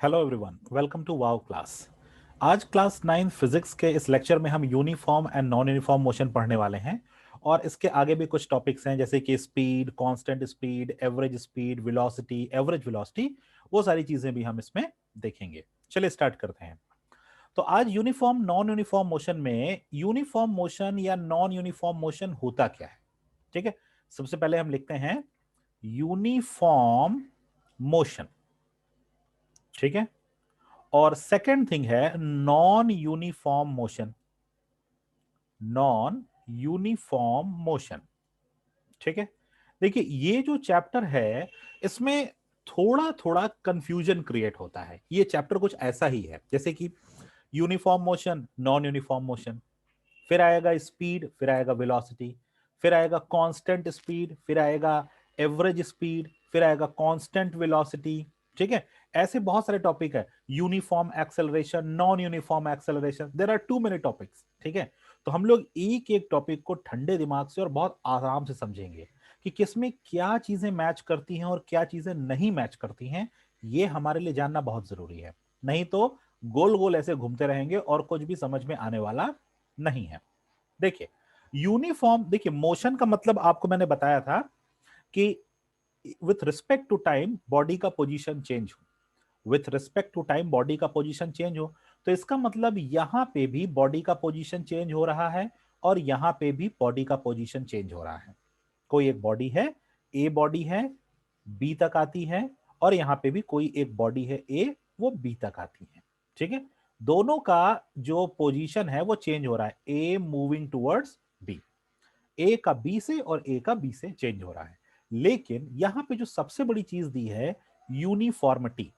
Hello everyone, welcome to wow class. आज class 9 physics के इस लेक्चर में हम uniform and non uniform motion पढ़ने वाले हैं। और इसके आगे भी कुछ टॉपिक्स हैं जैसे कि speed, constant speed, average speed, velocity, average velocity, वो सारी चीजें भी हम इसमें देखेंगे। चलिए स्टार्ट करते हैं। तो आज यूनिफॉर्म नॉन यूनिफॉर्म मोशन में यूनिफॉर्म मोशन या नॉन यूनिफॉर्म मोशन होता क्या है। ठीक है, सबसे पहले हम लिखते हैं यूनिफॉर्म मोशन। ठीक है, और सेकंड थिंग है non uniform motion. Non uniform motion. ठीक है, देखिए ये जो चैप्टर है इसमें थोड़ा थोड़ा कंफ्यूजन क्रिएट होता है। ये चैप्टर कुछ ऐसा ही है जैसे कि uniform motion, non uniform motion, फिर आएगा स्पीड, फिर आएगा वेलोसिटी, फिर आएगा कांस्टेंट स्पीड, फिर आएगा एवरेज स्पीड, फिर आएगा कांस्टेंट वेलोसिटी। ठीक है, ऐसे बहुत सारे टॉपिक है। Uniform acceleration, non uniform acceleration, there are too many topics. ठीक है, तो हम लोग एक एक टॉपिक को ठंडे दिमाग से और बहुत आराम से समझेंगे कि किसमें क्या चीजें मैच करती हैं और क्या चीजें नहीं मैच करती हैं। ये हमारे लिए जानना बहुत जरूरी है, नहीं तो गोल गोल ऐसे घूमते रहेंगे और कुछ भी समझ में आने वाला नहीं है। देखिए यूनिफॉर्म, देखिए मोशन का मतलब आपको मैंने बताया था कि with respect to time body का पोजीशन चेंज हो। With respect to time body का पोजीशन चेंज हो, तो इसका मतलब यहां पे भी बॉडी का पोजीशन चेंज हो रहा है और यहां पे भी बॉडी का पोजीशन चेंज हो रहा है। कोई एक बॉडी है, ए बॉडी है, बी तक आती है, और यहां पे भी कोई एक बॉडी है ए, वो बी तक आती है। ठीक है, दोनों का जो पोजीशन है वो चेंज हो रहा है, ए मूविंग टुवर्ड्स बी। ए का बी से और ए का बी से चेंज हो रहा है। लेकिन यहां पे जो सबसे बड़ी चीज दी है यूनिफॉर्मिटी।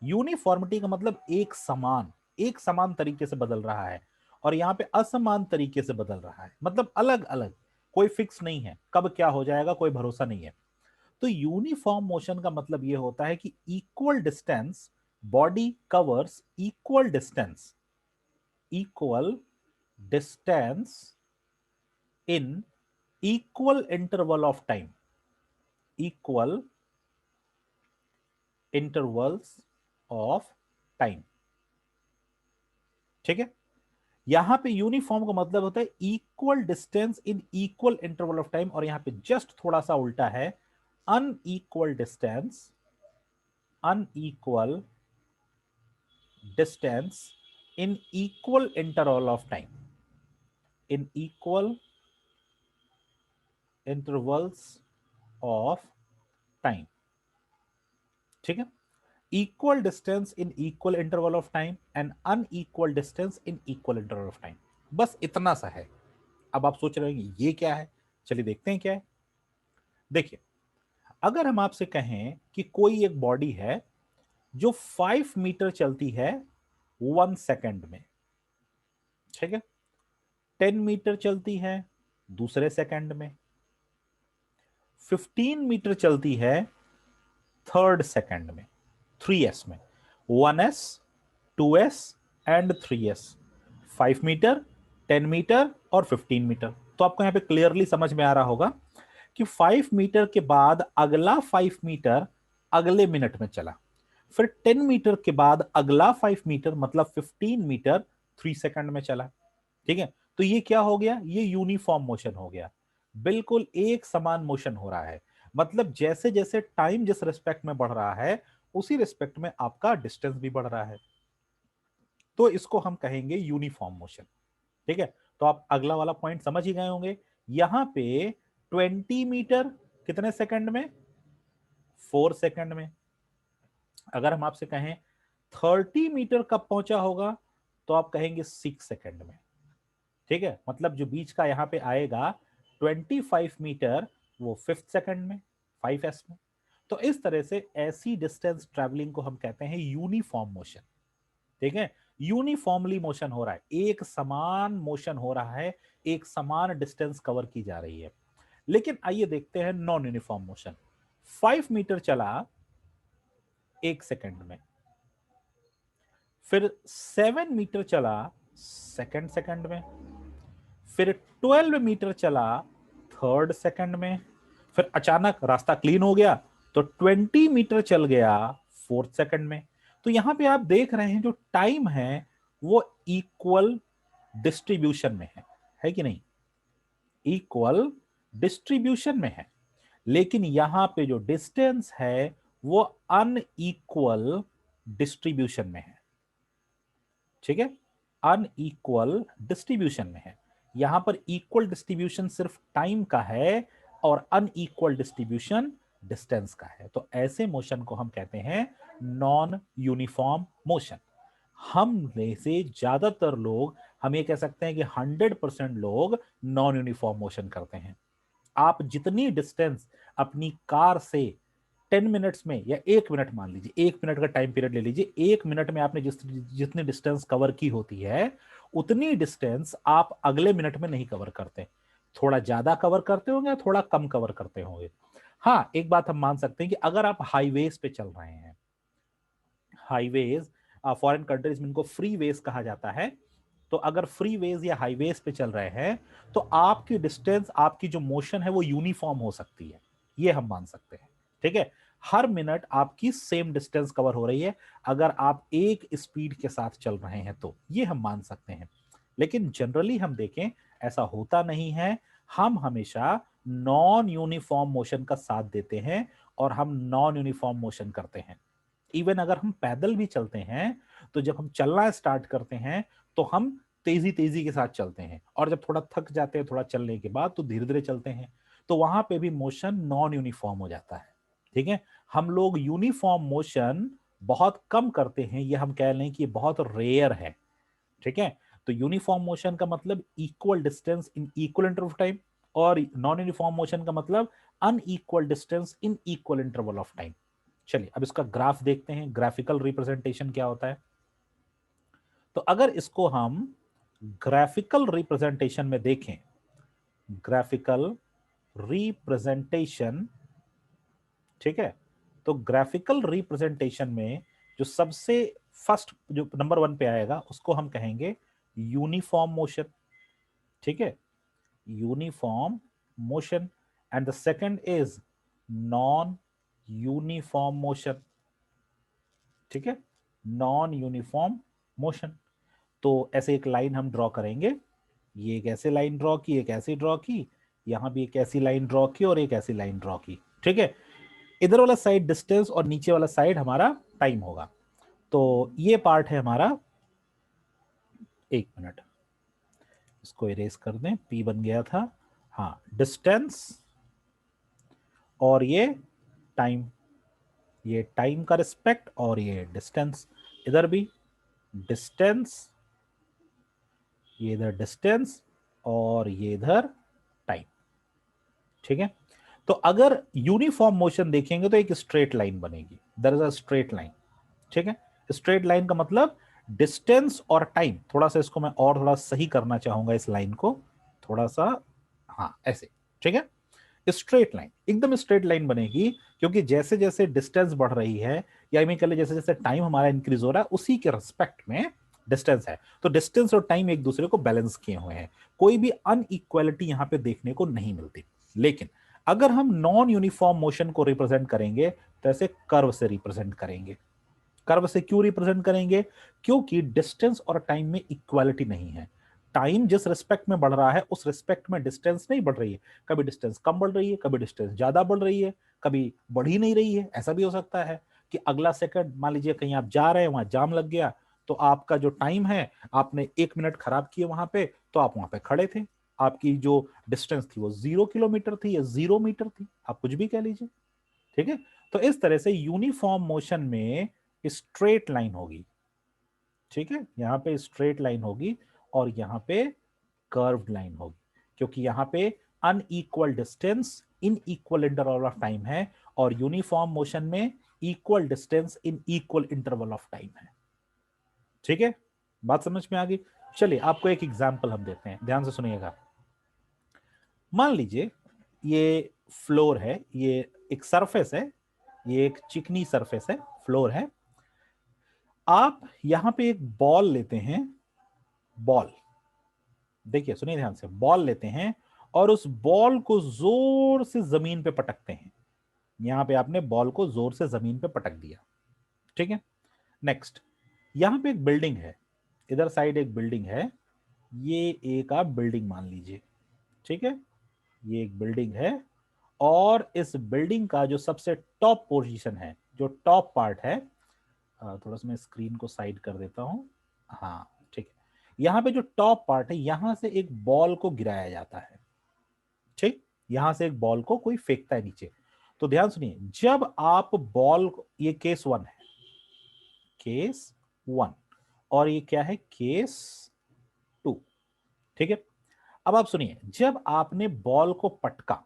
यूनिफॉर्मिटी का मतलब एक समान तरीके से बदल रहा है, और यहां पे असमान तरीके से बदल रहा है, मतलब अलग अलग, कोई फिक्स नहीं है, कब क्या हो जाएगा कोई भरोसा नहीं है। तो यूनिफॉर्म मोशन का मतलब यह होता है कि equal distance, body covers equal distance in equal interval of time, equal intervals of time. ठीक है, यहां पे यूनिफॉर्म का मतलब होता है equal distance in equal interval of time, और यहां पे जस्ट थोड़ा सा उल्टा है, unequal distance, unequal distance in equal interval of time, in equal intervals of time. ठीक है, equal distance in equal interval of time and unequal distance in equal interval of time। बस इतना सा है। अब आप सोच रहे होंगे ये क्या है, चलिए देखते हैं क्या है। देखिए, अगर हम आपसे कहें कि कोई एक बॉडी है जो 5 मीटर चलती है 1 सेकंड में। ठीक है, 10 मीटर चलती है दूसरे सेकंड में, 15 मीटर चलती है थर्ड सेकंड में, 3s में, 1s, 2s and 3s, 5 metre, 10 metre और 15 मीटर। तो आपको यहां पे क्लियरली समझ में आ रहा होगा कि 5 मीटर के बाद अगला 5 मीटर अगले मिनट में चला, फिर 10 मीटर के बाद अगला 5 मीटर मतलब 15 मीटर 3 सेकंड में चला। ठीक है, तो ये क्या हो गया, ये यूनिफॉर्म मोशन हो गया, बिल्कुल एक समान मोशन हो रहा है। मतलब जैसे जैसे टाइम जिस रिस्पेक्ट में बढ़ रहा है उसी रिस्पेक्ट में आपका डिस्टेंस भी बढ़ रहा है, तो इसको हम कहेंगे यूनिफॉर्म मोशन। ठीक है, तो आप अगला वाला पॉइंट समझ ही गए होंगे। यहां पे 20 मीटर कितने सेकंड में, 4 सेकंड में। अगर हम आपसे कहें 30 मीटर कब पहुंचा होगा, तो आप कहेंगे 6 सेकंड में। ठीक है, मतलब जो बीच का यहां पे आएगा 25 मीटर, वो 5th सेकंड में, 5s में। तो इस तरह से ऐसी डिस्टेंस ट्रेवलिंग को हम कहते हैं यूनिफॉर्म मोशन। ठीक है, यूनिफॉर्मली मोशन हो रहा है, एक समान मोशन हो रहा है, एक समान डिस्टेंस कवर की जा रही है। लेकिन आइए देखते हैं नॉन यूनिफॉर्म मोशन। 5 मीटर चला 1 सेकंड में, फिर 7 मीटर चला सेकंड सेकंड में, फिर 12 मीटर चला थर्ड सेकंड में, फिर अचानक रास्ता क्लीन हो गया तो 20 मीटर चल गया 4th सेकंड में। तो यहां पे आप देख रहे हैं जो टाइम है वो इक्वल डिस्ट्रीब्यूशन में है कि नहीं? इक्वल डिस्ट्रीब्यूशन में है, लेकिन यहां पे जो डिस्टेंस है वो अनइक्वल डिस्ट्रीब्यूशन में है। ठीक है, अनइक्वल डिस्ट्रीब्यूशन में है। यहां पर इक्वल डिस्ट्रीब्यूशन सिर्फ टाइम का है और अनइक्वल डिस्ट्रीब्यूशन डिस्टेंस का है। तो ऐसे मोशन को हम कहते हैं नॉन यूनिफॉर्म मोशन। हम में से ज्यादातर लोग, हम ये कह सकते हैं कि 100% लोग नॉन यूनिफॉर्म मोशन करते हैं। आप जितनी डिस्टेंस अपनी कार से 10 मिनट्स में, या 1 मिनट मान लीजिए, 1 मिनट का टाइम पीरियड ले लीजिए, 1 मिनट में आपने जितनी डिस्टेंस कवर की होती है उतनी डिस्टेंस आप अगले मिनट में नहीं कवर करते। थोड़ा ज्यादा कवर करते होंगे, थोड़ा कम कवर करते होंगे। हाँ, एक बात हम मान सकते हैं कि अगर आप हाईवेज पे चल रहे हैं, हाईवेज फॉरेन कंट्रीज में इनको फ्री वेज कहा जाता है, तो अगर फ्री वेज या हाईवेज पे चल रहे हैं तो आपकी डिस्टेंस, आपकी जो मोशन है वो यूनिफॉर्म हो सकती है, ये हम मान सकते हैं। ठीक है, हर मिनट आपकी सेम डिस्टेंस कवर हो रही है अगर आप एक स्पीड के साथ चल रहे हैं, तो ये हम मान सकते हैं। लेकिन जनरली हम देखें ऐसा होता नहीं है। हम हमेशा नॉन यूनिफॉर्म मोशन का साथ देते हैं और हम नॉन यूनिफॉर्म मोशन करते हैं। इवन अगर हम पैदल भी चलते हैं तो जब हम चलना स्टार्ट करते हैं तो हम तेजी तेजी के साथ चलते हैं, और जब थोड़ा थक जाते हैं थोड़ा चलने के बाद तो धीरे धीरे चलते हैं। तो वहां पे भी मोशन नॉन यूनिफॉर्म हो जाता है। ठीक है, हम लोग यूनिफॉर्म मोशन बहुत कम करते हैं, ये हम कह लें कि ये बहुत रेयर है। ठीक है, तो यूनिफॉर्म मोशन का मतलब equal distance in equal interval of time, और नॉन यूनिफॉर्म मोशन का मतलब unequal distance in equal interval of time. चलिए अब इसका ग्राफ देखते हैं, ग्राफिकल रिप्रेजेंटेशन क्या होता है। तो अगर इसको हम ग्राफिकल रिप्रेजेंटेशन में देखें, ग्राफिकल रिप्रेजेंटेशन, ठीक है, तो ग्राफिकल रिप्रेजेंटेशन में जो सबसे फर्स्ट, जो नंबर 1 पे आएगा उसको हम कहेंगे यूनिफॉर्म मोशन। ठीक है, uniform motion, and the second is non uniform motion. ठीक है, नॉन यूनिफॉर्म मोशन। तो ऐसे एक लाइन हम ड्रॉ करेंगे, ये एक ऐसे लाइन ड्रॉ की, एक ऐसी ड्रॉ की, यहां भी एक ऐसी लाइन ड्रॉ की और एक ऐसी लाइन ड्रॉ की। ठीक है, इधर वाला साइड डिस्टेंस और नीचे वाला साइड हमारा टाइम होगा। तो ये पार्ट है हमारा, 1 मिनट, इसको इरेज कर दें, पी बन गया था। हाँ, डिस्टेंस और ये टाइम, ये टाइम का रिस्पेक्ट और ये डिस्टेंस। इधर भी डिस्टेंस, ये इधर डिस्टेंस और ये इधर टाइम। ठीक है, तो अगर यूनिफॉर्म मोशन देखेंगे तो एक स्ट्रेट लाइन बनेगी, there is a straight line. ठीक है, स्ट्रेट लाइन का मतलब डिस्टेंस और टाइम, थोड़ा सा इसको मैं और थोड़ा सही करना चाहूंगा इस लाइन को, थोड़ा सा, हाँ ऐसे। ठीक है, स्ट्रेट लाइन, एकदम स्ट्रेट लाइन बनेगी, क्योंकि जैसे जैसे डिस्टेंस बढ़ रही है, या मैं कह ले जैसे जैसे टाइम हमारा इंक्रीज हो रहा है उसी के रिस्पेक्ट में डिस्टेंस है। तो डिस्टेंस और टाइम एक दूसरे को बैलेंस किए हुए हैं, कोई भी अनइक्वालिटी यहां पे देखने को नहीं मिलती। लेकिन अगर हम नॉन यूनिफॉर्म मोशन को रिप्रेजेंट करेंगे तो ऐसे कर्व से रिप्रेजेंट करेंगे। कर्व से क्यों रिप्रेजेंट करेंगे? क्योंकि डिस्टेंस और टाइम में इक्वालिटी नहीं है। टाइम जिस रिस्पेक्ट में बढ़ रहा है उस रिस्पेक्ट में डिस्टेंस नहीं बढ़ रही है। कभी डिस्टेंस कम बढ़ रही है, कभी डिस्टेंस ज्यादा बढ़ रही है, कभी बढ़ ही नहीं रही है। ऐसा भी हो सकता है कि अगला सेकंड, मान लीजिए कहीं आप जा रहे हैं, वहां जाम लग गया, तो आपका जो टाइम है, आपने 1 मिनट खराब किए वहां पे, तो आप वहां पे खड़े थे, आपकी जो डिस्टेंस थी वो 0 किलोमीटर थी या 0 मीटर थी, आप कुछ भी कह लीजिए। ठीक है, तो इस तरह से यूनिफॉर्म मोशन में स्ट्रेट लाइन होगी। ठीक है, यहां पे स्ट्रेट लाइन होगी और यहां पे कर्व्ड लाइन होगी, क्योंकि यहां पे unequal distance in equal interval of time है, और यूनिफॉर्म मोशन में equal distance in equal interval of time है। ठीक है, बात समझ में आ गई? चलिए आपको एक एग्जांपल हम देते हैं, ध्यान से सुनिएगा। मान लीजिए ये फ्लोर है, ये एक सरफेस है, ये एक चिकनी सरफेस है, फ्लोर है। आप यहां पे एक बॉल लेते हैं, बॉल, देखिए सुनिए ध्यान से, बॉल लेते हैं और उस बॉल को जोर से जमीन पे पटकते हैं। यहां पे आपने बॉल को जोर से जमीन पे पटक दिया। ठीक है, नेक्स्ट, यहां पे एक बिल्डिंग है, इधर साइड एक बिल्डिंग है, ये एक आप बिल्डिंग मान लीजिए, ठीक है, ये एक बिल्डिंग है, और इस बिल्डिंग का जो सबसे टॉप पोजीशन है, जो टॉप पार्ट है, थोड़ा सा मैं स्क्रीन को साइड कर देता हूं, हाँ ठीक है, यहां पे जो टॉप पार्ट है, यहां से एक बॉल को गिराया जाता है, ठीक, यहां से एक बॉल को कोई फेंकता है नीचे। तो ध्यान सुनिए, जब आप बॉल, ये केस 1 है, केस 1, और ये क्या है, केस 2, ठीक है। अब आप सुनिए, जब आपने बॉल को पटका,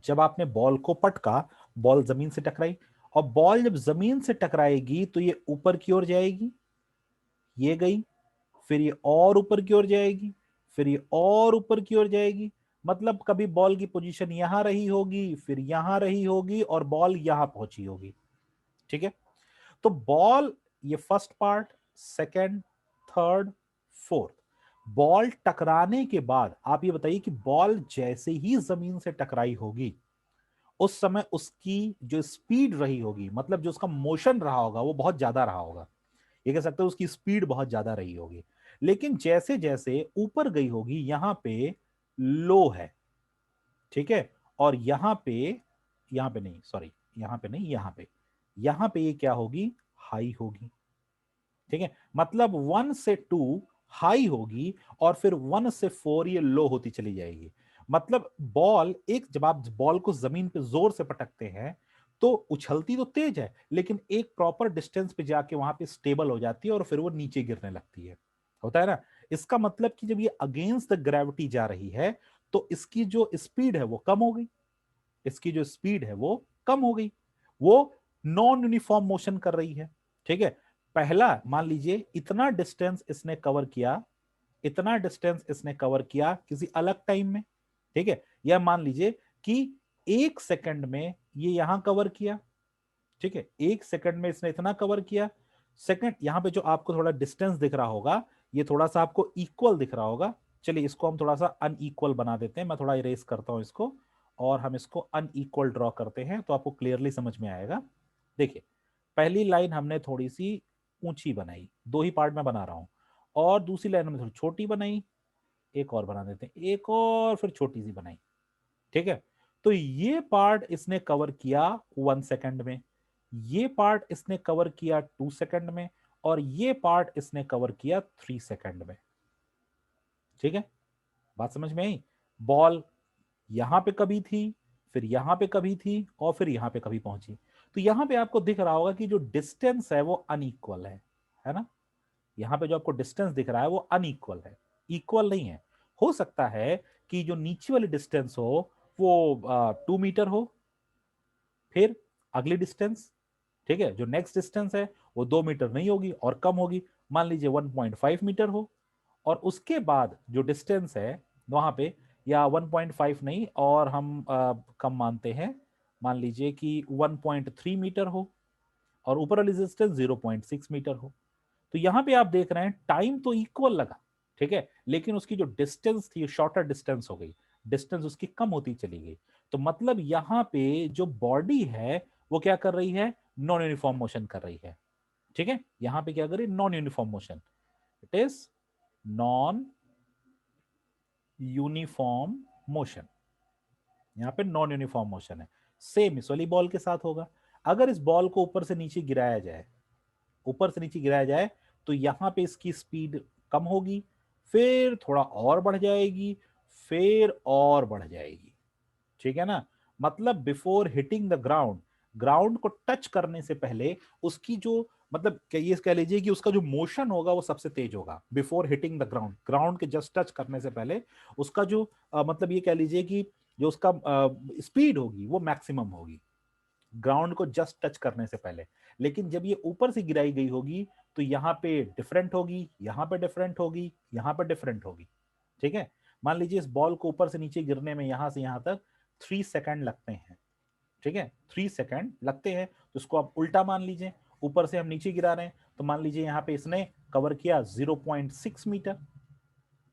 जब आपने बॉल को पटका, बॉल जमीन से टकराई, और बॉल जब जमीन से टकराएगी तो ये ऊपर की ओर जाएगी, ये गई, फिर ये और ऊपर की ओर जाएगी, फिर ये और ऊपर की ओर जाएगी, मतलब कभी बॉल की पोजीशन यहां रही होगी, फिर यहां रही होगी, और बॉल यहां पहुंची होगी, ठीक है। तो बॉल, ये first part, second, third, fourth, ball टकराने के बाद आप ये बताइए कि बॉल जैसे ही जमीन से टकराई होगी, उस समय उसकी जो स्पीड रही होगी, मतलब जो उसका मोशन रहा होगा, वो बहुत ज्यादा रहा होगा, ये कह सकते हो उसकी स्पीड बहुत ज्यादा रही होगी। लेकिन जैसे जैसे ऊपर गई होगी, यहां पे लो है, ठीक है, और यहां पे नहीं, सॉरी, यहां पे नहीं, यहां पे ये क्या होगी, हाई होगी, ठीक है, मतलब 1 से 2 हाई होगी, और फिर 1 से 4 ये लो होती चली जाएगी। मतलब बॉल, एक जब आप बॉल को जमीन पे जोर से पटकते हैं तो उछलती तो तेज है, लेकिन एक प्रॉपर डिस्टेंस पे जाके वहां पे स्टेबल हो जाती है, और फिर वो नीचे गिरने लगती है, होता है ना। इसका मतलब कि जब ये अगेंस्ट द ग्रेविटी जा रही है, तो इसकी जो स्पीड है वो कम हो गई, इसकी जो स्पीड है वो कम हो गई, वो नॉन यूनिफॉर्म मोशन कर रही है, ठीक है। पहला मान लीजिए इतना डिस्टेंस इसने कवर किया, इतना डिस्टेंस इसने कवर किया किसी अलग टाइम में, ठीक है, या मान लीजिए कि 1 सेकंड में ये यहां कवर किया, ठीक है, 1 सेकंड में इसने इतना कवर किया, सेकंड, यहां पे जो आपको थोड़ा डिस्टेंस दिख रहा होगा, ये थोड़ा सा आपको इक्वल दिख रहा होगा, चलिए इसको हम थोड़ा सा अनइक्वल बना देते हैं, मैं थोड़ा इरेज करता हूं इसको, और हम इसको अनइक्वल ड्रॉ करते हैं, तो आपको क्लियरली समझ में आएगा। देखिए, पहली लाइन हमने थोड़ी सी ऊंची बनाई, 2 ही पार्ट में बना रहा हूं, और दूसरी लाइन हमने थोड़ी छोटी बनाई, एक और बना देते हैं, एक और फिर छोटी सी बनाई, ठीक है। तो ये पार्ट इसने कवर किया 1 सेकंड में, ये पार्ट इसने कवर किया 2 सेकंड में, और ये पार्ट इसने कवर किया 3 सेकंड में, ठीक है। बात समझ में आई, बॉल यहां पे कभी थी, फिर यहां पे कभी थी, और फिर यहां पे कभी पहुंची। तो यहां पे आपको दिख रहा होगा कि जो डिस्टेंस है वो अनइक्वल है ना, यहां पे जो आपको डिस्टेंस दिख रहा है वो अनइक्वल है, इक्वल नहीं है। हो सकता है कि जो नीचे वाली डिस्टेंस हो वो 2 मीटर हो, फिर अगली डिस्टेंस, ठीक है, जो नेक्स्ट डिस्टेंस है वो 2 मीटर नहीं होगी और कम होगी, मान लीजिए 1.5 मीटर हो, और उसके बाद जो डिस्टेंस है वहां पे, या 1.5 नहीं, और हम कम मानते हैं, मान लीजिए कि 1.3 मीटर हो, और ऊपर वाली डिस्टेंस 0.6 मीटर हो। तो यहां पे आप देख रहे हैं टाइम तो इक्वल लगा, ठीक है, लेकिन उसकी जो डिस्टेंस थी शॉर्टर डिस्टेंस हो गई, डिस्टेंस उसकी कम होती चली गई। तो मतलब यहां पे जो बॉडी है वो क्या कर रही है, नॉन यूनिफॉर्म मोशन कर रही है, ठीक है, यहां पे क्या कर रही है, non uniform motion, it is non uniform motion, यहां पे नॉन यूनिफॉर्म मोशन है। सेम इस वाली बॉल के साथ होगा, अगर इस बॉल को ऊपर से नीचे गिराया जाए, ऊपर से नीचे गिराया जाए, तो यहां पे इसकी स्पीड कम होगी, फिर थोड़ा और बढ़ जाएगी, फिर और बढ़ जाएगी, ठीक है ना। मतलब before hitting the ground, ground को टच करने से पहले उसकी जो, मतलब ये कह लीजिए कि उसका जो मोशन होगा वो सबसे तेज होगा before hitting the ground, ground के जस्ट टच करने से पहले उसका जो मतलब ये कह लीजिए कि जो उसका स्पीड होगी वो मैक्सिमम होगी ग्राउंड को जस्ट टच करने से पहले। लेकिन जब ये ऊपर से गिराई गई होगी तो यहाँ पे डिफरेंट होगी, यहाँ पे डिफरेंट होगी, यहाँ पे डिफरेंट होगी, ठीक है। मान लीजिए इस बॉल को ऊपर से नीचे गिरने में यहां से यहां तक 3 सेकंड लगते हैं, ठीक है, 3 सेकंड लगते हैं, तो इसको आप उल्टा मान लीजिए, ऊपर से हम नीचे गिरा रहे हैं, तो मान लीजिए यहाँ पे इसने कवर किया 0.6 मीटर,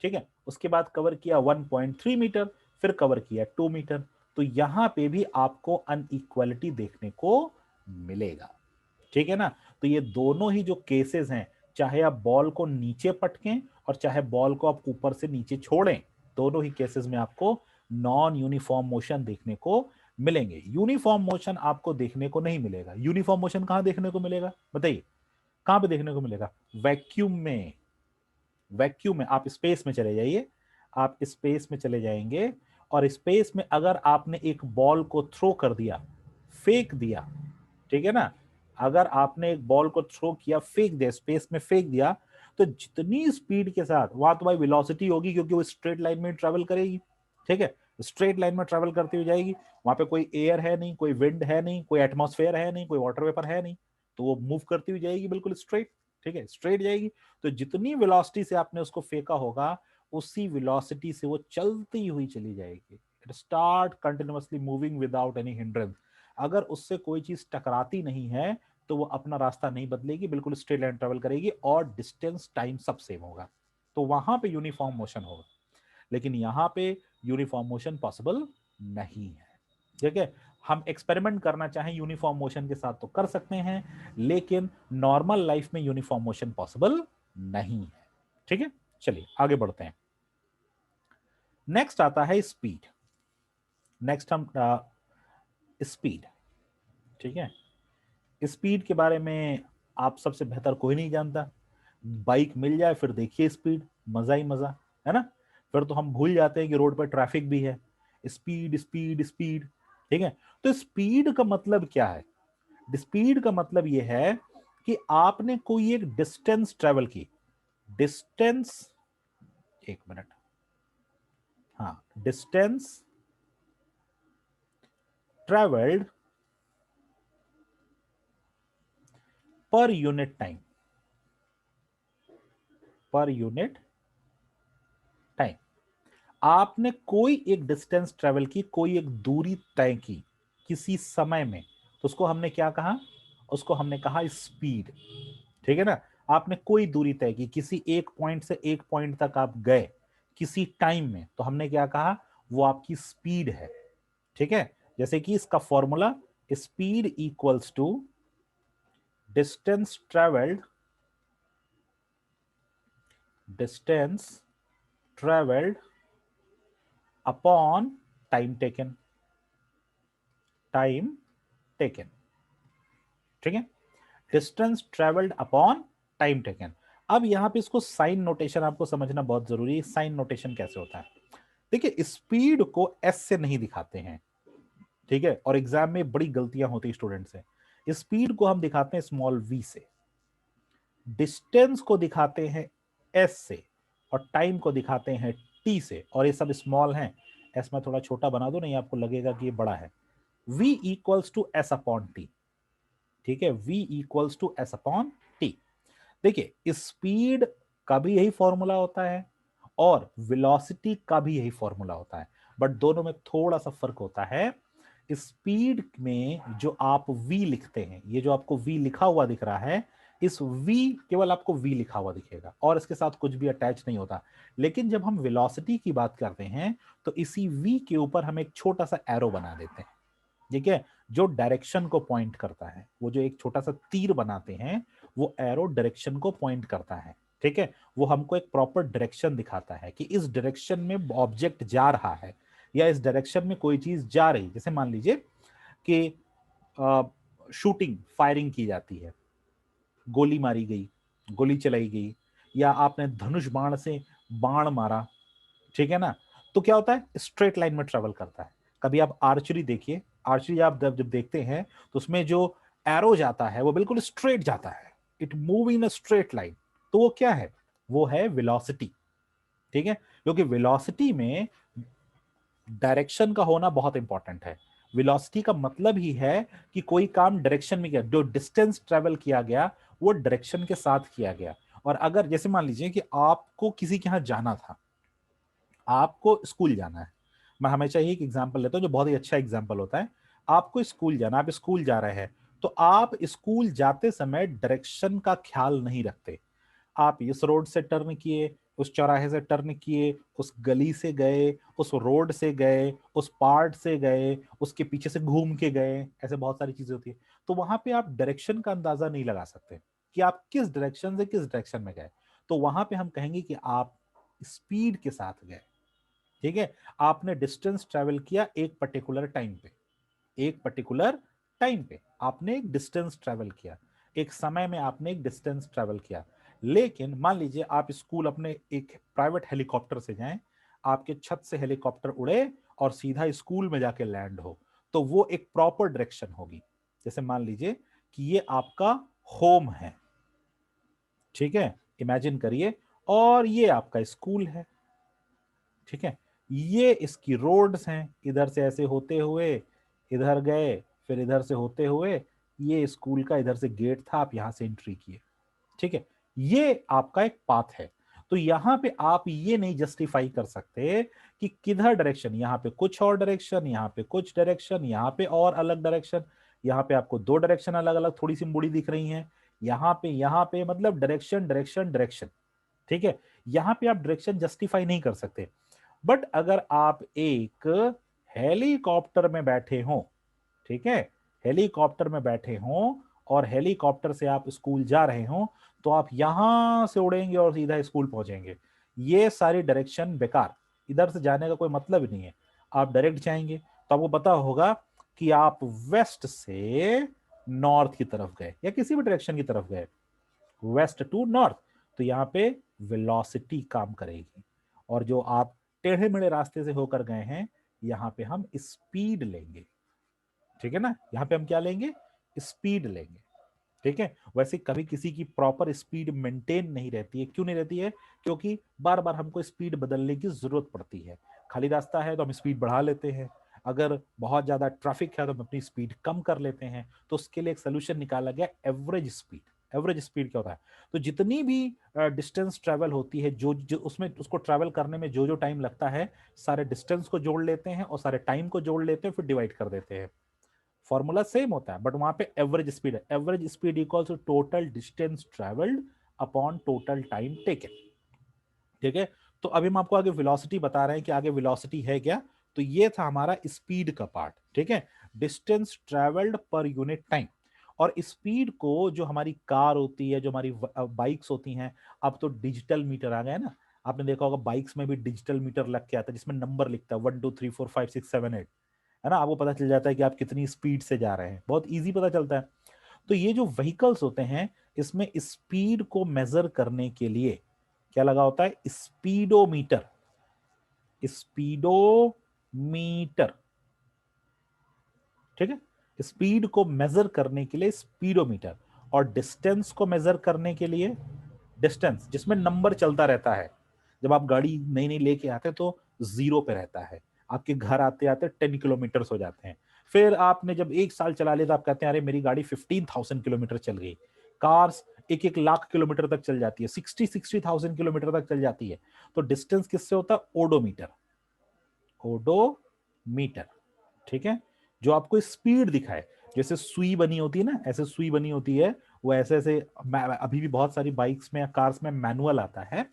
ठीक है, उसके बाद कवर किया 1.3 मीटर, फिर कवर किया 2 मीटर। तो यहां पे भी आपको अनइक्वालिटी देखने को मिलेगा, ठीक है ना। तो ये दोनों ही जो केसेस हैं, चाहे आप बॉल को नीचे पटकें और चाहे बॉल को आप ऊपर से नीचे छोड़ें, दोनों ही केसेस में आपको नॉन यूनिफॉर्म मोशन देखने को मिलेंगे। यूनिफॉर्म मोशन आपको देखने को नहीं मिलेगा। यूनिफॉर्म मोशन कहां देखने को मिलेगा बताइए, कहां पे देखने को मिलेगा? वैक्यूम में। वैक्यूम में आप स्पेस में चले जाइए, आप स्पेस में चले जाएंगे और स्पेस में अगर आपने एक बॉल को थ्रो कर दिया, फेंक दिया, ठीक है ना, अगर आपने एक बॉल को थ्रो किया, फेंक दिया, स्पेस में फेंक दिया, तो जितनी स्पीड के साथ, वहां तो भाई वेलोसिटी होगी क्योंकि वो स्ट्रेट लाइन में ट्रेवल करेगी, ठीक है, स्ट्रेट लाइन में ट्रेवल करती हुई जाएगी, वहां पे कोई एयर है नहीं, कोई विंड है नहीं, कोई एटमॉस्फेयर है नहीं, कोई वाटर वेपर है नहीं, तो वो मूव करती हुई जाएगी बिल्कुल स्ट्रेट, ठीक है, स्ट्रेट जाएगी। तो जितनी वेलोसिटी से आपने उसको फेंका होगा, उसी वेलोसिटी से वो चलती हुई चली जाएगी। It start continuously moving without any hindrance. अगर उससे कोई चीज टकराती नहीं है तो वो अपना रास्ता नहीं बदलेगी, बिल्कुल स्ट्रेट लाइन ट्रेवल करेगी और डिस्टेंस टाइम सब सेम होगा। तो वहां पे यूनिफॉर्म मोशन होगा, लेकिन यहां पे यूनिफॉर्म मोशन पॉसिबल नहीं है, ठीक है। हम एक्सपेरिमेंट करना चाहें यूनिफॉर्म मोशन के साथ तो कर सकते हैं, लेकिन नॉर्मल लाइफ में यूनिफॉर्म मोशन पॉसिबल नहीं है, ठीक है। चलिए आगे बढ़ते हैं। नेक्स्ट आता है स्पीड। नेक्स्ट हम स्पीड, ठीक है। स्पीड के बारे में आप सबसे बेहतर कोई नहीं जानता। बाइक मिल जाए फिर देखिए स्पीड, मजा ही मजा है ना। फिर तो हम भूल जाते हैं कि रोड पर ट्रैफिक भी है। स्पीड स्पीड स्पीड, ठीक है। तो स्पीड का मतलब क्या है? स्पीड का मतलब यह है कि आपने कोई एक डिस्टेंस ट्रेवल की। डिस्टेंस, एक मिनट, हाँ, distance travelled per unit time, per unit time. आपने कोई एक डिस्टेंस ट्रेवल की, कोई एक दूरी तय की किसी समय में, तो उसको हमने क्या कहा? उसको हमने कहा स्पीड, ठीक है ना। आपने कोई दूरी तय की, किसी एक पॉइंट से एक पॉइंट तक आप गए किसी टाइम में, तो हमने क्या कहा? वो आपकी स्पीड है, ठीक है। जैसे कि इसका formula, speed equals to distance travelled, distance travelled upon time taken, time taken, ठीक है। Distance travelled upon time taken. अब यहां पे इसको साइन नोटेशन आपको समझना बहुत जरूरी है। साइन नोटेशन कैसे होता है? देखिए, स्पीड को एस से नहीं दिखाते हैं, ठीक है, और एग्जाम में बड़ी गलतियां होती है स्टूडेंट से। स्पीड को हम दिखाते हैं स्मॉल वी से, डिस्टेंस को दिखाते हैं एस से, और टाइम को दिखाते हैं टी से। और ये सब स्मॉल हैं, एस में थोड़ा छोटा बना दो, नहीं आपको लगेगा कि ये बड़ा है। v equals to S upon T, ठीक है, v equals to S upon T. देखिए, स्पीड का भी यही फॉर्मूला होता है और वेलोसिटी का भी यही फॉर्मूला होता है, बट दोनों में थोड़ा सा फर्क होता है। स्पीड में जो आप v लिखते हैं, ये जो आपको v लिखा हुआ दिख रहा है, इस v, केवल आपको v लिखा हुआ दिखेगा और इसके साथ कुछ भी अटैच नहीं होता। लेकिन जब हम वेलोसिटी की बात करते हैं तो इसी v के ऊपर हम एक छोटा सा एरो बना देते हैं, ठीक है, जो डायरेक्शन को पॉइंट करता है। वो जो एक छोटा सा तीर बनाते हैं, वो एरो डायरेक्शन को पॉइंट करता है, ठीक है। वो हमको एक प्रॉपर डायरेक्शन दिखाता है कि इस डायरेक्शन में ऑब्जेक्ट जा रहा है या इस डायरेक्शन में कोई चीज जा रही। जैसे मान लीजिए कि शूटिंग, फायरिंग की जाती है, गोली मारी गई, गोली चलाई गई, या आपने धनुष बाण से बाण मारा, ठीक है ना, तो क्या होता है? स्ट्रेट लाइन में ट्रेवल करता है। कभी आप आर्चरी देखिए, आर्चरी आप जब जब देखते हैं तो उसमें जो एरो जाता है वो बिल्कुल स्ट्रेट जाता है, it move in a straight line. तो वो क्या है? वो है वेलोसिटी, ठीक है। क्योंकि वेलोसिटी में डायरेक्शन का होना बहुत इंपॉर्टेंट है। वेलोसिटी का मतलब ही है कि कोई काम डायरेक्शन में किया, जो डिस्टेंस ट्रेवल किया गया वो डायरेक्शन के साथ किया गया। और अगर जैसे मान लीजिए कि आपको किसी के यहां जाना था, आपको स्कूल जाना है, मैं हमेशा ही एक एग्जांपल लेता हूं जो बहुत ही अच्छा एग्जांपल होता है। आपको स्कूल जाना, आप स्कूल जा रहे हैं, तो आप स्कूल जाते समय डायरेक्शन का ख्याल नहीं रखते। आप इस रोड से टर्न किए, उस चौराहे से टर्न किए, उस गली से गए, उस रोड से गए, उस पार्ट से गए, उसके पीछे से घूम के गए, ऐसे बहुत सारी चीजें होती है। तो वहां पे आप डायरेक्शन का अंदाजा नहीं लगा सकते कि आप किस डायरेक्शन से किस डायरेक्शन में गए। तो वहां पे हम कहेंगे कि आप स्पीड के साथ गए। ठीक है, आपने डिस्टेंस ट्रेवल किया एक पर्टिकुलर टाइम पे, एक पर्टिकुलर टाइम पे आपने एक डिस्टेंस ट्रेवल किया, एक समय में आपने एक डिस्टेंस ट्रेवल किया। लेकिन मान लीजिए आप स्कूल अपने एक प्राइवेट हेलीकॉप्टर से जाएं, आपके छत से हेलीकॉप्टर उड़े और सीधा स्कूल में जाके लैंड हो, तो वो एक प्रॉपर डायरेक्शन होगी। जैसे मान लीजिए कि ये आपका होम है, ठीक है, इमेजिन करिए, और ये आपका स्कूल है। ठीक है, ये इसकी रोड्स हैं, इधर से ऐसे होते हुए इधर गए, फिर इधर से होते हुए ये स्कूल का इधर से गेट था, आप यहां से एंट्री किए। ठीक है, ये आपका एक पाथ है। तो यहां पे आप ये नहीं जस्टिफाई कर सकते कि किधर डायरेक्शन, यहां पे कुछ और डायरेक्शन, यहां पे कुछ डायरेक्शन, यहां पे और अलग डायरेक्शन, यहां पे आपको दो डायरेक्शन अलग अलग थोड़ी सी मुड़ी दिख रही हैं, यहाँ पे मतलब डायरेक्शन डायरेक्शन डायरेक्शन। ठीक है, यहां पे आप डायरेक्शन जस्टिफाई नहीं कर सकते। बट अगर आप एक हेलीकॉप्टर में बैठे हो, ठीक है, हेलीकॉप्टर में बैठे हो और हेलीकॉप्टर से आप स्कूल जा रहे हो, तो आप यहां से उड़ेंगे और सीधा स्कूल पहुंचेंगे। ये सारी डायरेक्शन बेकार, इधर से जाने का कोई मतलब ही नहीं है। आप डायरेक्ट जाएंगे तो आपको पता होगा कि आप वेस्ट से नॉर्थ की तरफ गए या किसी भी डायरेक्शन की तरफ गए, वेस्ट टू नॉर्थ, तो यहाँ पे वेलोसिटी काम करेगी। और जो आप टेढ़े मेढ़े रास्ते से होकर गए हैं, यहाँ पे हम स्पीड लेंगे। ठीक है ना, यहाँ पे हम क्या लेंगे, स्पीड लेंगे। ठीक है, वैसे कभी किसी की प्रॉपर स्पीड मेंटेन नहीं रहती है। क्यों नहीं रहती है? क्योंकि बार बार हमको स्पीड बदलने की जरूरत पड़ती है। खाली रास्ता है तो हम स्पीड बढ़ा लेते हैं, अगर बहुत ज्यादा ट्रैफिक है तो हम अपनी स्पीड कम कर लेते हैं। तो उसके लिए एक सोल्यूशन निकाला गया, एवरेज स्पीड। एवरेज स्पीड क्या होता है? तो जितनी भी डिस्टेंस ट्रेवल होती है, जो उसमें उसको ट्रेवल करने में जो जो टाइम लगता है, सारे डिस्टेंस को जोड़ लेते हैं और सारे टाइम को जोड़ लेते हैं, फिर डिवाइड कर देते हैं। फॉर्मूला सेम होता है, बट वहां पे एवरेज स्पीड है। Average speed equals to total distance travelled upon total time taken. ठीक है, तो अभी हम आपको आगे वेलोसिटी बता रहे हैं कि आगे वेलोसिटी है क्या। तो ये था हमारा स्पीड का पार्ट। ठीक है, distance travelled per unit time. और स्पीड को जो हमारी कार होती है, जो हमारी बाइक्स होती हैं, अब तो डिजिटल मीटर आ गए ना। आपने देखा होगा बाइक्स में भी डिजिटल मीटर लग के आता है, जिसमें नंबर लिखता है 1 2 3 4 5 6 7 8। है ना, आपको पता चल जाता है कि आप कितनी स्पीड से जा रहे हैं, बहुत इजी पता चलता है। तो ये जो व्हीकल्स होते हैं, इसमें स्पीड को मेजर करने के लिए क्या लगा होता है? स्पीडोमीटर। स्पीडोमीटर, ठीक है, स्पीड को मेजर करने के लिए स्पीडोमीटर, और डिस्टेंस को मेजर करने के लिए डिस्टेंस, जिसमें नंबर चलता रहता है। जब आप गाड़ी नई नई लेके आते हैं तो जीरो पे रहता है, आपके घर आते आते 10 किलोमीटर हो जाते हैं। फिर आपने जब एक साल चला लिया तो आप कहते हैं अरे मेरी गाड़ी 15,000 किलोमीटर चल गई। कार्स 1 1 लाख किलोमीटर तक चल जाती है, 60,000 किलोमीटर तक चल जाती है। तो डिस्टेंस किससे होता है? ओडोमीटर। ओडोमीटर, ठीक है, जो आपको स्पीड दिखाए। जैसे सुई बनी होती है ना, ऐसे सुई बनी होती है, वो ऐसे ऐसे। अभी भी बहुत सारी बाइक्स में या कार्स में मैनुअल आता है।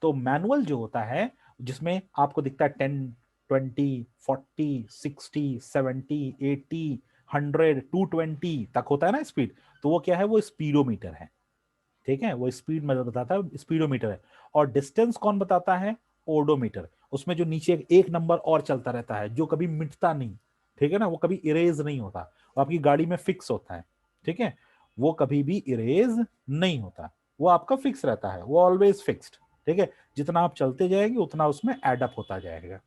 तो मैनुअल जो होता है, जिसमें आपको दिखता है 10 20 40 60 70 80 100 220 तक होता है ना स्पीड। तो वो क्या है? वो स्पीडोमीटर है। ठीक है, वो स्पीड में बताता है, स्पीडोमीटर है। और डिस्टेंस कौन बताता है? ओडोमीटर। उसमें जो नीचे एक नंबर और चलता रहता है, जो कभी मिटता नहीं। ठीक है ना, वो कभी इरेज नहीं होता, वो आपकी गाड़ी में फिक्स होता है। ठीक है, वो कभी भी इरेज नहीं होता, वो आपका फिक्स रहता है, वो ऑलवेज फिक्स्ड। ठीक है, जितना आप चलते जाएंगे उतना उसमें एडअप होता जाएगा।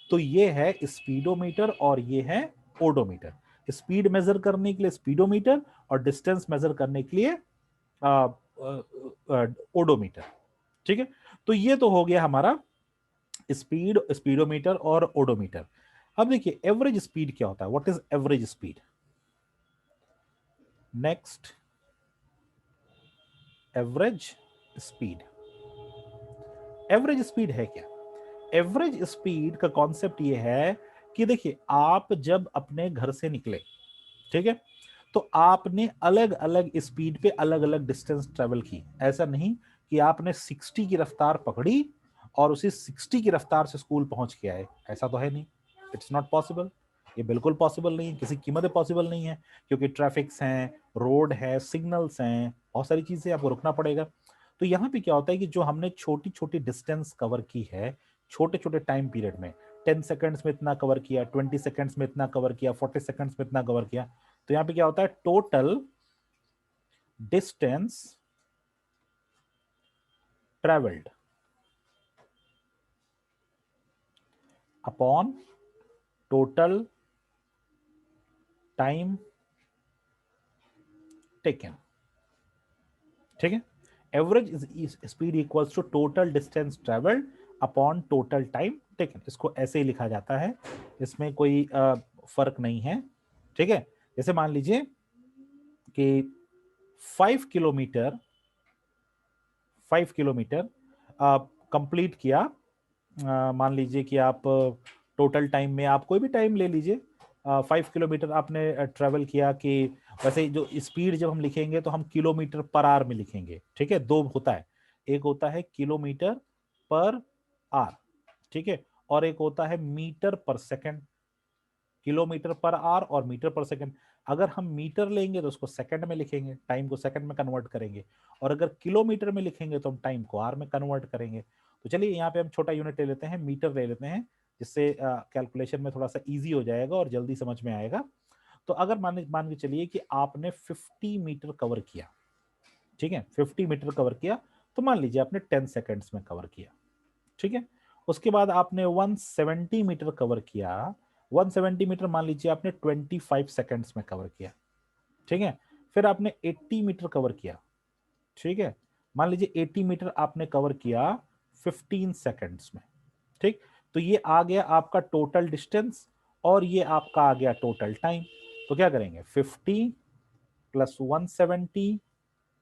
तो ये है स्पीडोमीटर और ये है ओडोमीटर। स्पीड मेजर करने के लिए स्पीडोमीटर, और डिस्टेंस मेजर करने के लिए ओडोमीटर। ठीक है, तो ये तो हो गया हमारा स्पीड, स्पीडोमीटर और ओडोमीटर। अब देखिए एवरेज स्पीड क्या होता है? What is average speed? Next, average speed. Average speed है क्या? एवरेज स्पीड का कॉन्सेप्ट ये है कि देखिए आप जब अपने घर से निकले, ठीक है, तो आपने अलग अलग स्पीड पे अलग अलग डिस्टेंस ट्रेवल की। ऐसा नहीं कि आपने 60 की रफ्तार पकड़ी और उसी 60 की रफ्तार से स्कूल पहुंच के आए, ऐसा तो है नहीं, इट्स नॉट पॉसिबल। ये बिल्कुल पॉसिबल नहीं है, किसी कीमत पॉसिबल नहीं है, क्योंकि ट्रैफिक्स हैं, रोड है, सिग्नल्स हैं, बहुत सारी चीजें, आपको रुकना पड़ेगा। तो यहाँ पे क्या होता है कि जो हमने छोटी छोटी डिस्टेंस कवर की है छोटे छोटे टाइम पीरियड में, 10 सेकंड्स में इतना कवर किया, 20 सेकंड्स में इतना कवर किया, 40 सेकंड्स में इतना कवर किया, तो यहाँ पे क्या होता है, total distance travelled upon total time taken. ठीक है, average speed equals to total distance travelled upon total time taken. इसको ऐसे ही लिखा जाता है, इसमें कोई फर्क नहीं है। ठीक है, जैसे मान लीजिए कि 5 किलोमीटर 5 किलोमीटर कंप्लीट किया, मान लीजिए कि आप टोटल टाइम में, आप कोई भी टाइम ले लीजिए, 5 किलोमीटर आपने ट्रेवल किया, कि वैसे जो स्पीड जब हम लिखेंगे तो हम किलोमीटर पर आवर में लिखेंगे। ठीक है, दो होता है, एक होता है किलोमीटर पर आवर, ठीक है, और एक होता है मीटर पर सेकंड। किलोमीटर पर आवर और मीटर पर सेकंड, अगर हम मीटर लेंगे तो उसको सेकंड में लिखेंगे, टाइम को सेकंड में कन्वर्ट करेंगे, और अगर किलोमीटर में लिखेंगे तो हम टाइम को आवर में कन्वर्ट करेंगे। तो चलिए यहाँ पे हम छोटा यूनिट ले लेते हैं, मीटर ले लेते हैं, जिससे कैलकुलेशन में थोड़ा सा इजी हो जाएगा और जल्दी समझ में आएगा। तो अगर मान के चलिए कि आपने 50 मीटर कवर किया, ठीक है, 50 मीटर कवर किया, तो मान लीजिए आपने 10 सेकेंड्स में कवर किया। ठीक है, उसके बाद आपने 170 मीटर कवर किया, 170 मीटर मान लीजिए आपने 25 सेकेंड्स में कवर किया। ठीक है, फिर आपने 80 मीटर कवर किया। ठीक है, मान लीजिए 80 मीटर आपने कवर किया 15 सेकेंड्स में। ठीक, तो ये आ गया आपका टोटल डिस्टेंस और ये आपका आ गया टोटल टाइम। तो क्या करेंगे, 50 plus 170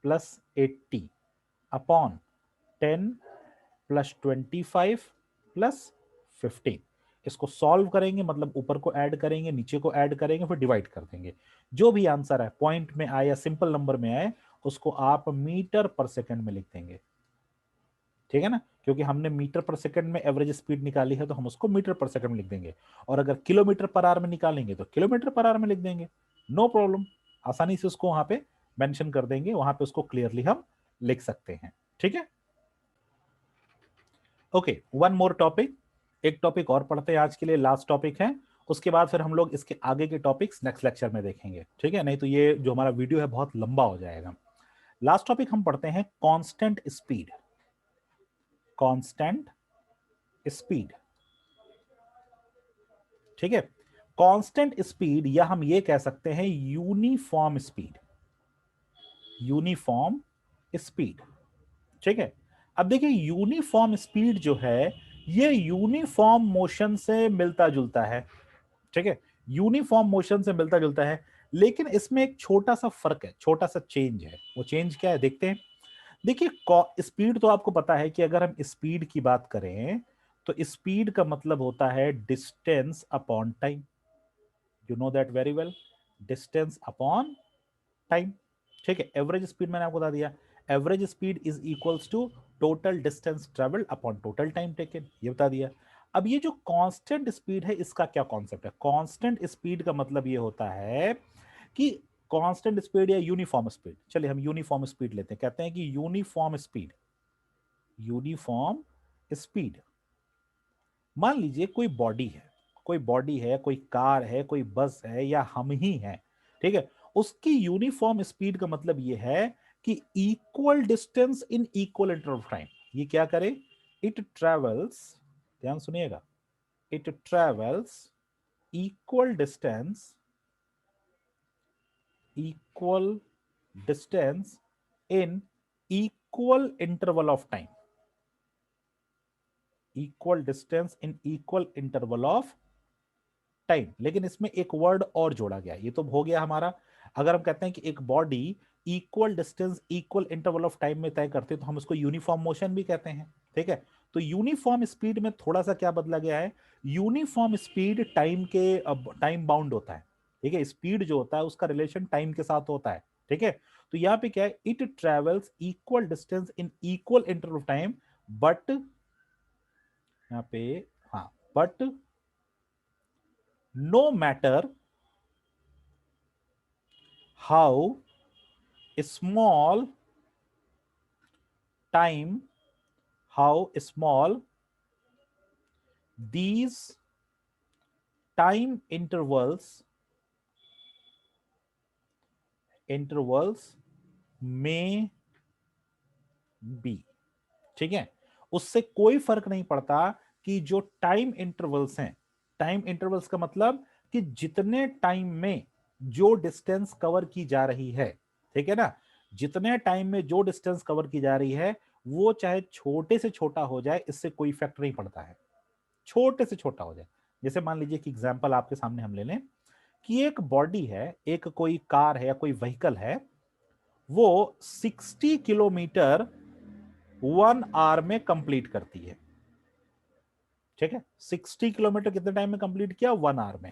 plus 80 upon 10 plus 25 plus 15। इसको सॉल्व करेंगे, मतलब ऊपर को ऐड करेंगे, नीचे को ऐड करेंगे, फिर डिवाइड कर देंगे। जो भी आंसर है पॉइंट में आए या सिंपल नंबर में आए, उसको आप मीटर पर सेकंड में लिख देंगे। ठीक है ना, क्योंकि हमने मीटर पर सेकंड में एवरेज स्पीड निकाली है, तो हम उसको मीटर पर सेकंड में लिख देंगे। और अगर किलोमीटर पर आवर में निकालेंगे तो किलोमीटर पर आवर में लिख देंगे। नो प्रॉब्लम, आसानी से उसको वहां पे मेंशन कर देंगे, वहां पे उसको क्लियरली हम लिख सकते हैं। ठीक है, ओके, वन मोर टॉपिक, एक टॉपिक और पढ़ते हैं आज के लिए, लास्ट टॉपिक है, उसके बाद फिर हम लोग इसके आगे के टॉपिक्स नेक्स्ट लेक्चर में देखेंगे। ठीक है, नहीं तो ये जो हमारा वीडियो है बहुत लंबा हो जाएगा। लास्ट टॉपिक हम पढ़ते हैं कांस्टेंट स्पीड। कांस्टेंट स्पीड, ठीक है, कांस्टेंट स्पीड, या हम ये कह सकते हैं यूनिफॉर्म स्पीड। यूनिफॉर्म स्पीड, ठीक है। अब देखिए यूनिफॉर्म स्पीड जो है, ये यूनिफॉर्म मोशन से मिलता जुलता है। ठीक है, यूनिफॉर्म मोशन से मिलता जुलता है, लेकिन इसमें एक छोटा सा फर्क है, छोटा सा चेंज है। वो चेंज क्या है देखते हैं। देखिए स्पीड तो आपको पता है कि अगर हम स्पीड की बात करें तो स्पीड का मतलब होता है distance upon time. You know that very well, distance upon time. ठीक है, एवरेज स्पीड मैंने आपको बता दिया, average speed is equals to total distance travelled upon total time taken, ये बता दिया। अब ये जो कांस्टेंट स्पीड है, इसका क्या कॉन्सेप्ट है। कांस्टेंट स्पीड का मतलब ये होता है कि कांस्टेंट स्पीड या यूनिफॉर्म स्पीड, चलिए हम यूनिफॉर्म स्पीड लेते हैं, कहते हैं कि यूनिफॉर्म स्पीड, यूनिफॉर्म स्पीड, मान लीजिए कोई बॉडी है, कोई बॉडी है, कोई कार है, कोई बस है, या हम ही हैं, ठीक है, उसकी यूनिफॉर्म स्पीड का मतलब ये है कि equal distance in equal interval of time. ये क्या करे, इट ट्रेवल्स, ध्यान सुनिएगा, it travels equal distance, equal distance in equal interval of time, equal distance in equal interval of time. लेकिन इसमें एक वर्ड और जोड़ा गया, ये तो हो गया हमारा, अगर हम कहते हैं कि एक body equal distance equal interval of time में तय करते हैं तो हम उसको यूनिफॉर्म मोशन भी कहते हैं। ठीक है, तो यूनिफॉर्म स्पीड में थोड़ा सा क्या बदला गया है, यूनिफॉर्म स्पीड टाइम के टाइम बाउंड होता है। ठीक है, स्पीड जो होता है उसका रिलेशन टाइम के साथ होता है। ठीक है, तो यहां पे क्या है, it travels equal distance in equal interval of time, but यहां पे, हाँ, but no matter how small time, how small these time intervals may be, ठीक है। उससे कोई फर्क नहीं पड़ता कि जो टाइम इंटरवल्स हैं, टाइम इंटरवल्स का मतलब कि जितने टाइम में जो डिस्टेंस कवर की जा रही है, ठीक है ना, जितने टाइम में जो डिस्टेंस कवर की जा रही है वो चाहे छोटे से छोटा हो जाए, इससे कोई इफेक्ट नहीं पड़ता है, छोटे से छोटा हो जाए। जैसे मान लीजिए कि एग्जांपल आपके सामने हम ले लें कि एक बॉडी है, एक कोई कार है या कोई व्हीकल है, वो 60 किलोमीटर 1 आवर में कंप्लीट करती है, ठीक है। 60 किलोमीटर कितने टाइम में कंप्लीट किया? 1 आवर में,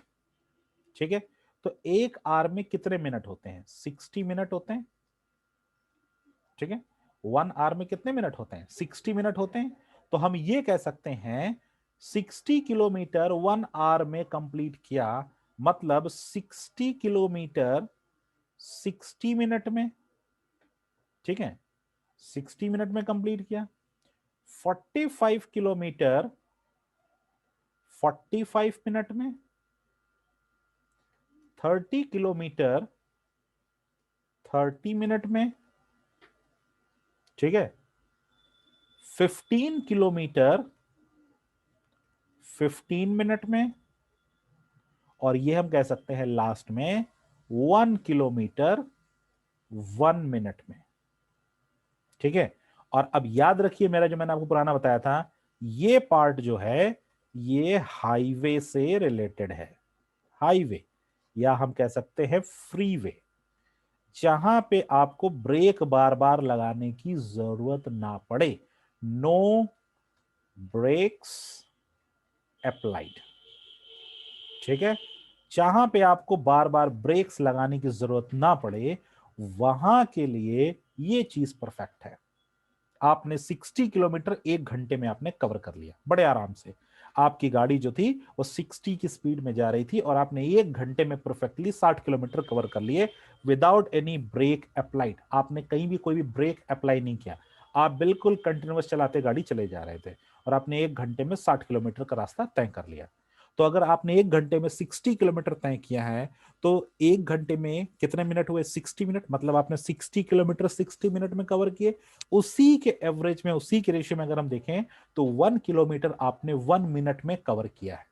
ठीक है। तो 1 आवर में कितने मिनट होते हैं? 60 मिनट होते हैं, ठीक है। 1 आवर में कितने मिनट होते हैं? 60 मिनट होते हैं। तो हम ये कह सकते हैं 60 किलोमीटर 1 आवर में कंप्लीट किया, मतलब 60 किलोमीटर 60 मिनट में, ठीक है, 60 मिनट में कंप्लीट किया। 45 किलोमीटर 45 मिनट में, 30 किलोमीटर 30 मिनट में, ठीक है, 15 किलोमीटर 15 मिनट में, और ये हम कह सकते हैं लास्ट में 1 किलोमीटर 1 मिनट में, ठीक है। और अब याद रखिए मेरा जो मैंने आपको पुराना बताया था, ये पार्ट जो है ये हाईवे से रिलेटेड है, हाईवे या हम कह सकते हैं फ्रीवे, जहां पे आपको ब्रेक बार बार लगाने की जरूरत ना पड़े, नो ब्रेक्स अप्लाइड, ठीक है। जहां पे आपको बार बार ब्रेक्स लगाने की जरूरत ना पड़े, वहां के लिए ये चीज परफेक्ट है। आपने 60 किलोमीटर 1 घंटे में आपने कवर कर लिया बड़े आराम से। आपकी गाड़ी जो थी वो 60 की स्पीड में जा रही थी और आपने 1 घंटे में परफेक्टली 60 किलोमीटर कवर कर लिए विदाउट एनी ब्रेक अप्लाइड। आपने कहीं भी कोई भी ब्रेक अप्लाई नहीं किया, आप बिल्कुल कंटिन्यूअस चलाते गाड़ी चले जा रहे थे और आपने 1 घंटे में 60 किलोमीटर का रास्ता तय कर लिया। तो अगर आपने 1 घंटे में 60 किलोमीटर तय किया है, तो 1 घंटे में कितने मिनट हुए? 60 मिनट, मतलब आपने 60 किलोमीटर 60 मिनट में कवर किए। उसी के एवरेज में, उसी के रेशियो में अगर हम देखें तो 1 किलोमीटर आपने 1 मिनट में कवर किया है।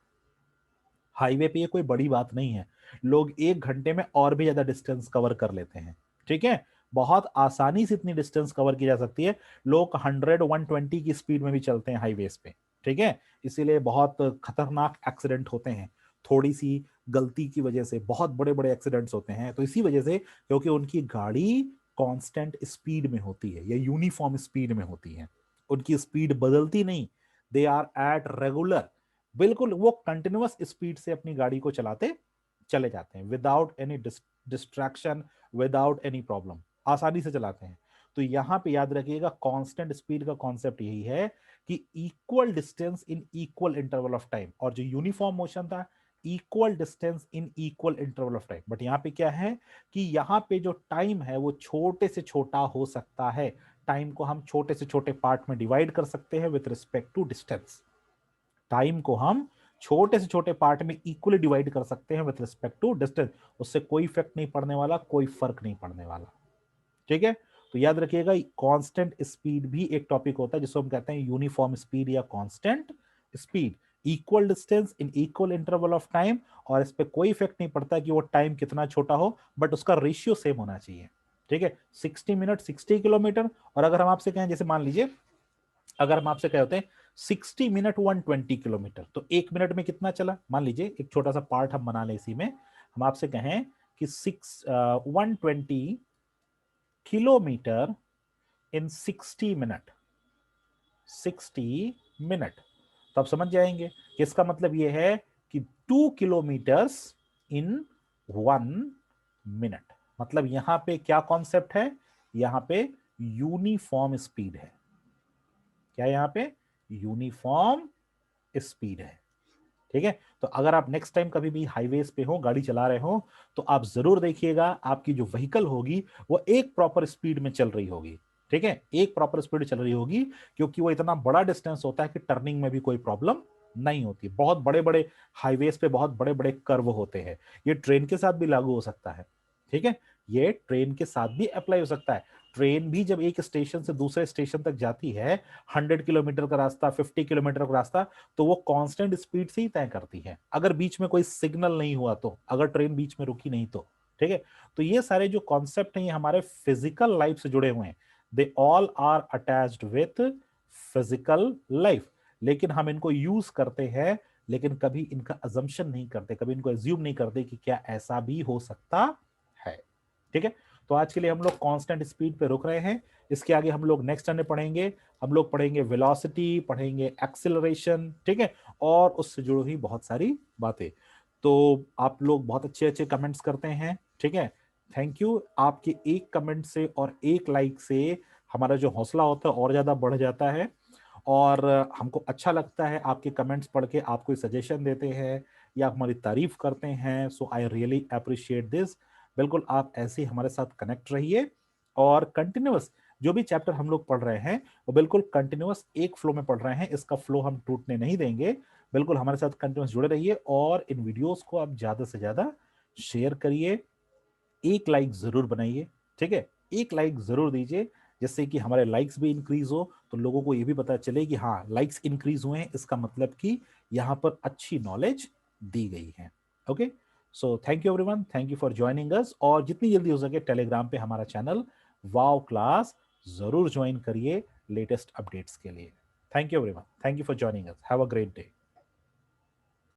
हाईवे पे ये कोई बड़ी बात नहीं है, लोग 1 घंटे में और भी ज्यादा डिस्टेंस कवर कर लेते हैं, ठीक है। बहुत आसानी से इतनी डिस्टेंस कवर की जा सकती है। लोग 100-120 की स्पीड में भी चलते हैं हाईवेज पे, ठीक है। इसीलिए बहुत खतरनाक एक्सीडेंट होते हैं, थोड़ी सी गलती की वजह से बहुत बड़े बड़े एक्सीडेंट्स होते हैं। तो इसी वजह से, क्योंकि उनकी गाड़ी कांस्टेंट स्पीड में होती है या यूनिफॉर्म स्पीड में होती है, उनकी स्पीड बदलती नहीं, दे आर एट रेगुलर, बिल्कुल वो कंटिन्यूअस स्पीड से अपनी गाड़ी को चलाते चले जाते हैं without any distraction, without any problem, आसानी से चलाते हैं। तो यहां पे याद रखिएगा कांस्टेंट स्पीड का कॉन्सेप्ट यही है कि equal distance in equal interval of time, और जो यूनिफॉर्म मोशन था equal distance in equal interval of time. But यहां पे क्या है कि यहां पे जो टाइम है वो छोटे से छोटा हो सकता है। टाइम को हम छोटे से छोटे पार्ट में डिवाइड कर सकते हैं with respect to distance. Time को हम छोटे से छोटे पार्ट में इक्वली डिवाइड कर सकते हैं विद रिस्पेक्ट टू डिस्टेंस। उससे कोई इफेक्ट नहीं पड़ने वाला, कोई फर्क नहीं पड़ने वाला, ठीक है। तो याद रखिएगा कांस्टेंट स्पीड भी एक टॉपिक होता है जिसको हम कहते हैं यूनिफॉर्म स्पीड या constant speed, equal distance in equal interval of time. और इस पे कोई इफेक्ट नहीं पड़ता कि वो टाइम कितना छोटा हो, बट उसका रेशियो सेम होना चाहिए, ठीक है। 60 मिनट 60 किलोमीटर, और अगर हम आपसे कहें, जैसे मान लीजिए अगर हम आपसे कहे होते हैं 60 मिनट 120 किलोमीटर, तो 1 मिनट में कितना चला? मान लीजिए एक छोटा सा पार्ट हम बना लें इसी में, हम आपसे कहें कि 120 किलोमीटर इन 60 मिनट, 60 मिनट, तो आप समझ जाएंगे कि इसका मतलब यह है कि 2 किलोमीटर्स इन 1 मिनट। मतलब यहां पे क्या कॉन्सेप्ट है यहाँ पे यूनिफॉर्म स्पीड है। क्या यहाँ पे यूनिफॉर्म स्पीड है। ठीक है, तो अगर आप नेक्स्ट टाइम कभी भी हाईवेज पे हो, गाड़ी चला रहे हो, तो आप जरूर देखिएगा आपकी जो व्हीकल होगी वो एक प्रॉपर स्पीड में चल रही होगी। ठीक है, एक प्रॉपर स्पीड चल रही होगी, क्योंकि वो इतना बड़ा डिस्टेंस होता है कि टर्निंग में भी कोई प्रॉब्लम नहीं होती। बहुत बड़े बड़े हाईवेज पे बहुत बड़े बड़े कर्व होते हैं। ये ट्रेन के साथ भी लागू हो सकता है। ठीक है, ये ट्रेन के साथ भी अप्लाई हो सकता है। ट्रेन भी जब एक स्टेशन से दूसरे स्टेशन तक जाती है, 100 किलोमीटर का रास्ता, 50 किलोमीटर का रास्ता, तो वो कांस्टेंट स्पीड से ही तय करती है, अगर बीच में कोई सिग्नल नहीं हुआ तो, अगर ट्रेन बीच में रुकी नहीं तो। ठीक है, तो ये सारे जो कॉन्सेप्ट हैं ये हमारे फिजिकल लाइफ से जुड़े हुए हैं। They all are attached with physical life, लेकिन हम इनको यूज करते हैं, लेकिन कभी इनका अजम्पशन नहीं करते, कभी इनको एज्यूम नहीं करते कि क्या ऐसा भी हो सकता है। ठीक है, तो आज के लिए हम लोग कांस्टेंट स्पीड पे रुक रहे हैं। इसके आगे हम लोग नेक्स्ट में पढ़ेंगे, हम लोग पढ़ेंगे वेलोसिटी, पढ़ेंगे एक्सिलरेशन। ठीक है, और उससे जुड़ी हुई बहुत सारी बातें। तो आप लोग बहुत अच्छे अच्छे कमेंट्स करते हैं। ठीक है, थैंक यू। आपके एक कमेंट से और एक लाइक से हमारा जो हौसला होता है और ज्यादा बढ़ जाता है, और हमको अच्छा लगता है आपके कमेंट्स पढ़ के। आप कोई सजेशन देते हैं या हमारी तारीफ करते हैं, सो आई रियली अप्रिशिएट दिस। बिल्कुल आप ऐसे ही हमारे साथ कनेक्ट रहिए, और कंटिन्यूअस जो भी चैप्टर हम लोग पढ़ रहे हैं वो बिल्कुल कंटिन्यूअस एक फ्लो में पढ़ रहे हैं, इसका फ्लो हम टूटने नहीं देंगे। बिल्कुल हमारे साथ कंटिन्यूअस जुड़े रहिए, और इन वीडियोस को आप ज्यादा से ज्यादा शेयर करिए। एक लाइक जरूर बनाइए। ठीक है, एक लाइक जरूर दीजिए, जिससे कि हमारे लाइक्स भी इंक्रीज हो, तो लोगों को ये भी पता चले कि हाँ लाइक्स इंक्रीज हुए हैं, इसका मतलब कि यहाँ पर अच्छी नॉलेज दी गई है। Okay, so thank you everyone, thank you for joining us. और जितनी जल्दी हो सके टेलीग्राम पे हमारा चैनल वाव क्लास जरूर ज्वाइन करिए लेटेस्ट अपडेट्स के लिए। Thank you everyone, thank you for joining us, have a great day.